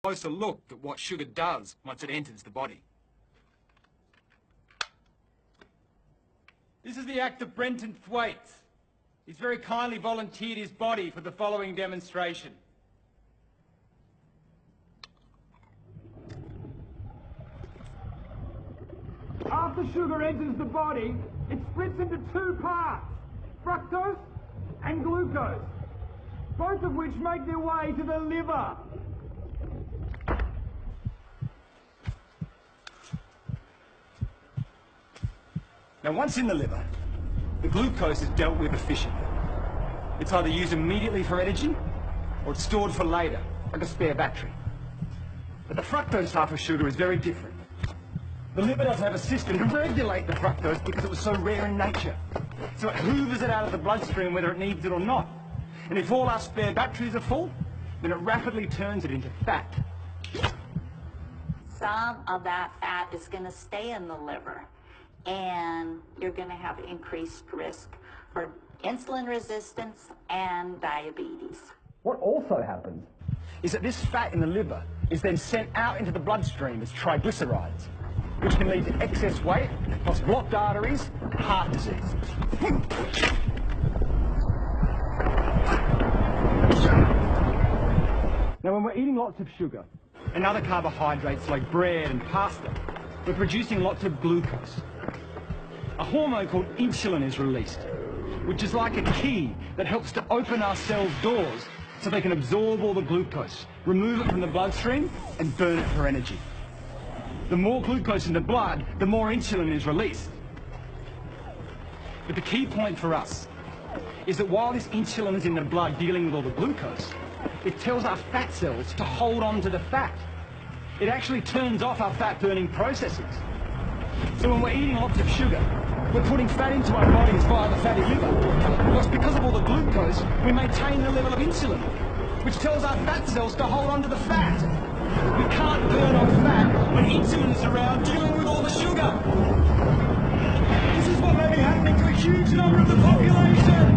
Closer look at what sugar does once it enters the body. This is the actor Brenton Thwaites. He's very kindly volunteered his body for the following demonstration. After sugar enters the body, it splits into two parts, fructose and glucose, both of which make their way to the liver. Now, once in the liver, the glucose is dealt with efficiently. It's either used immediately for energy, or it's stored for later, like a spare battery. But the fructose type of sugar is very different. The liver doesn't have a system to regulate the fructose because it was so rare in nature. So it hoovers it out of the bloodstream whether it needs it or not. And if all our spare batteries are full, then it rapidly turns it into fat. Some of that fat is going to stay in the liver, and you're going to have increased risk for insulin resistance and diabetes. What also happens is that this fat in the liver is then sent out into the bloodstream as triglycerides, which can lead to excess weight, plus blocked arteries, and heart disease. Now, when we're eating lots of sugar and other carbohydrates like bread and pasta, we're producing lots of glucose. A hormone called insulin is released, which is like a key that helps to open our cells' doors so they can absorb all the glucose, remove it from the bloodstream, and burn it for energy. The more glucose in the blood, the more insulin is released. But the key point for us is that while this insulin is in the blood dealing with all the glucose, it tells our fat cells to hold on to the fat. It actually turns off our fat-burning processes. So when we're eating lots of sugar, we're putting fat into our bodies via the fatty liver. But because of all the glucose, we maintain the level of insulin, which tells our fat cells to hold on to the fat. We can't burn off fat when insulin is around dealing with all the sugar. This is what may be happening to a huge number of the population.